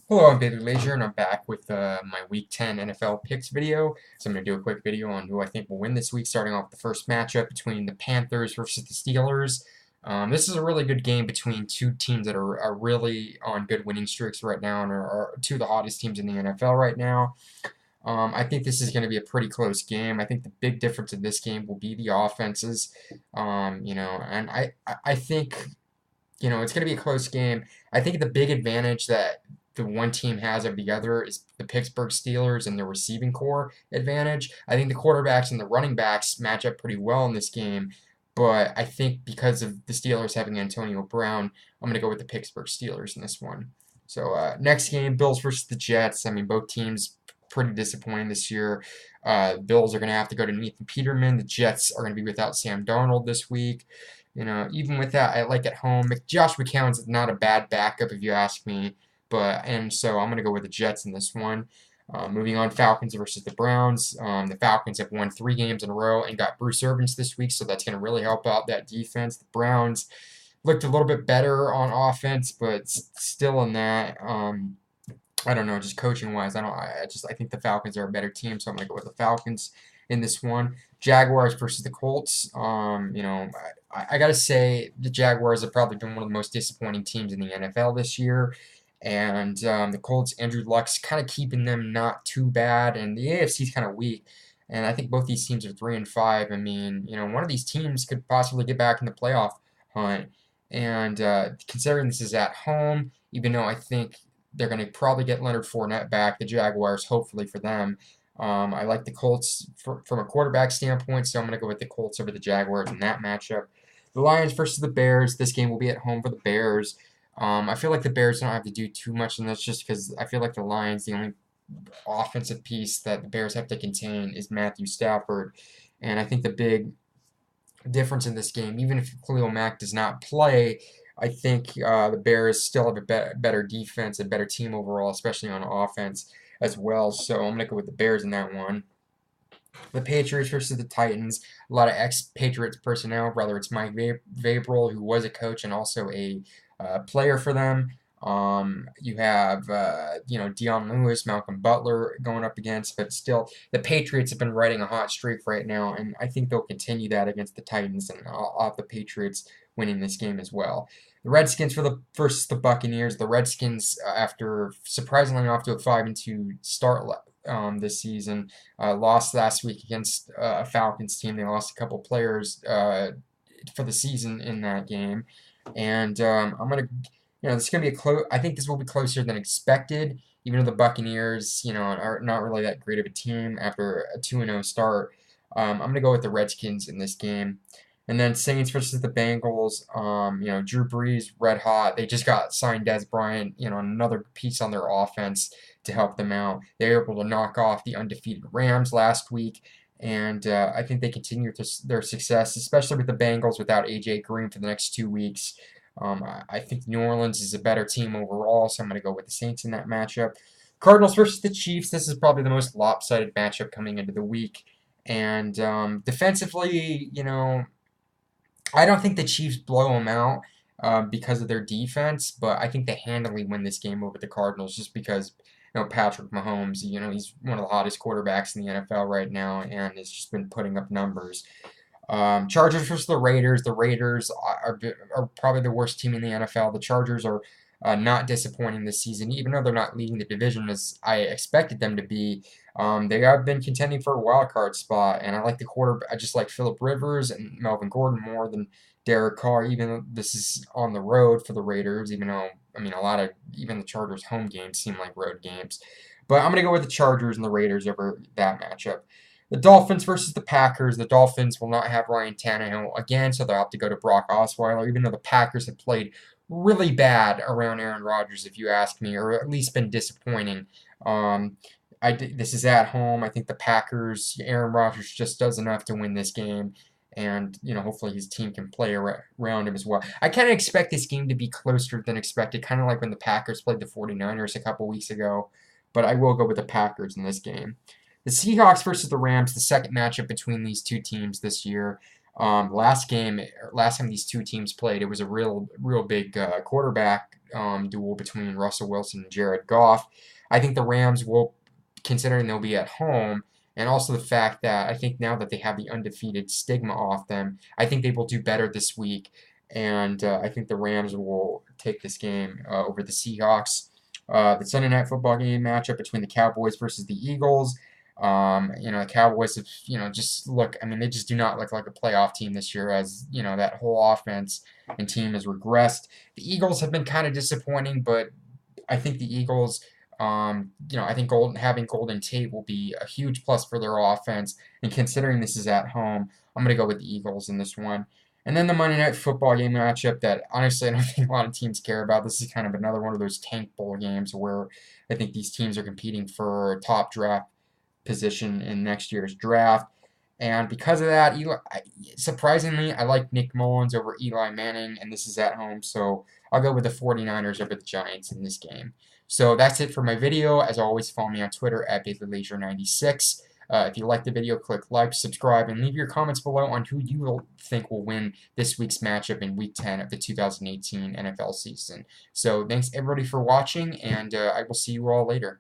Hello, I'm Bailey Leisure, and I'm back with my Week 10 NFL picks video. So I'm going to do a quick video on who I think will win this week, starting off with the first matchup between the Panthers versus the Steelers. This is a really good game between two teams that are really on good winning streaks right now and are two of the hottest teams in the NFL right now. I think this is going to be a pretty close game. I think the big difference in this game will be the offenses. And I think it's going to be a close game. I think the big advantage that the one team has over the other is the Pittsburgh Steelers and their receiving core advantage. I think the quarterbacks and the running backs match up pretty well in this game, but I think because of the Steelers having Antonio Brown, I'm going to go with the Pittsburgh Steelers in this one. So next game, Bills versus the Jets. I mean, both teams pretty disappointing this year. Bills are going to have to go to Nathan Peterman. The Jets are going to be without Sam Darnold this week. Even with that, I like at home. Josh McCown's not a bad backup if you ask me, and so I'm gonna go with the Jets in this one. Moving on, Falcons versus the Browns. The Falcons have won 3 games in a row and got Bruce Irvins this week, so that's gonna really help out that defense. The Browns looked a little bit better on offense, but still in that. I don't know, just coaching wise, I think the Falcons are a better team, so I'm gonna go with the Falcons in this one. Jaguars versus the Colts. I gotta say the Jaguars have probably been one of the most disappointing teams in the NFL this year, and the Colts, Andrew Luck's kind of keeping them not too bad, and the AFC's kind of weak. And I think both these teams are 3-5. I mean, one of these teams could possibly get back in the playoff hunt. And considering this is at home, even though I think they're going to probably get Leonard Fournette back, the Jaguars, hopefully for them. I like the Colts from a quarterback standpoint, so I'm going to go with the Colts over the Jaguars in that matchup. The Lions versus the Bears. This game will be at home for the Bears. I feel like the Bears don't have to do too much, and that's just because I feel like the Lions, the only offensive piece that the Bears have to contain is Matthew Stafford. And I think the big difference in this game, even if Khalil Mack does not play, I think the Bears still have a better defense and better team overall, especially on offense as well. So I'm going to go with the Bears in that one. The Patriots versus the Titans. A lot of ex-Patriots personnel, whether it's Mike Vrabel, who was a coach and also a player for them. You have Dion Lewis, Malcolm Butler going up against, but still the Patriots have been riding a hot streak right now, and I think they'll continue that against the Titans, and I'll have the Patriots winning this game as well. The Redskins versus the Buccaneers. The Redskins, after surprisingly off to a 5-2 start this season, lost last week against a Falcons team. They lost a couple players for the season in that game, and I'm gonna this is going to be a close. I think this will be closer than expected, even though the Buccaneers, are not really that great of a team after a 2-0 start. I'm going to go with the Redskins in this game. And then Saints versus the Bengals. Drew Brees, red hot. They just got signed Dez Bryant, another piece on their offense to help them out. They were able to knock off the undefeated Rams last week. And I think they continue their success, especially with the Bengals without A.J. Green for the next 2 weeks. I think New Orleans is a better team overall, so I'm going to go with the Saints in that matchup. Cardinals versus the Chiefs. This is probably the most lopsided matchup coming into the week. And defensively, I don't think the Chiefs blow them out because of their defense, but I think they handily win this game over the Cardinals just because Patrick Mahomes, he's one of the hottest quarterbacks in the NFL right now and has just been putting up numbers. Chargers versus the Raiders. The Raiders are probably the worst team in the NFL. The Chargers are not disappointing this season, even though they're not leading the division as I expected them to be. They have been contending for a wild card spot, and I like the quarterback. I just like Philip Rivers and Melvin Gordon more than Derek Carr. Even though this is on the road for the Raiders, even though a lot of even the Chargers' home games seem like road games. But I'm gonna go with the Chargers and the Raiders over that matchup. The Dolphins versus the Packers. The Dolphins will not have Ryan Tannehill again, so they'll have to go to Brock Osweiler, even though the Packers have played really bad around Aaron Rodgers, if you ask me, or at least been disappointing. This is at home. I think the Packers, Aaron Rodgers just does enough to win this game, and hopefully his team can play around him as well. I kind of expect this game to be closer than expected, kind of like when the Packers played the 49ers a couple weeks ago, but I will go with the Packers in this game. The Seahawks versus the Rams, the second matchup between these two teams this year. Last game, last time these two teams played, it was a real big quarterback duel between Russell Wilson and Jared Goff. I think the Rams will, considering they'll be at home, and also the fact that I think now that they have the undefeated stigma off them, I think they will do better this week, and I think the Rams will take this game over the Seahawks. The Sunday Night Football game matchup between the Cowboys versus the Eagles. The Cowboys have, just look, I mean, they just do not look like a playoff team this year, as, that whole offense and team has regressed. The Eagles have been kind of disappointing, but I think the Eagles, I think having Golden Tate will be a huge plus for their offense. And considering this is at home, I'm going to go with the Eagles in this one. And then the Monday Night Football game matchup that honestly I don't think a lot of teams care about. This is kind of another one of those tank bowl games where I think these teams are competing for top draft position in next year's draft. And because of that, surprisingly, I like Nick Mullins over Eli Manning, and this is at home, so I'll go with the 49ers over the Giants in this game. So that's it for my video. As always, follow me on Twitter at BaileyLeisure96. If you like the video, click like, subscribe, and leave your comments below on who you think will win this week's matchup in Week 10 of the 2018 NFL season. So thanks everybody for watching, and I will see you all later.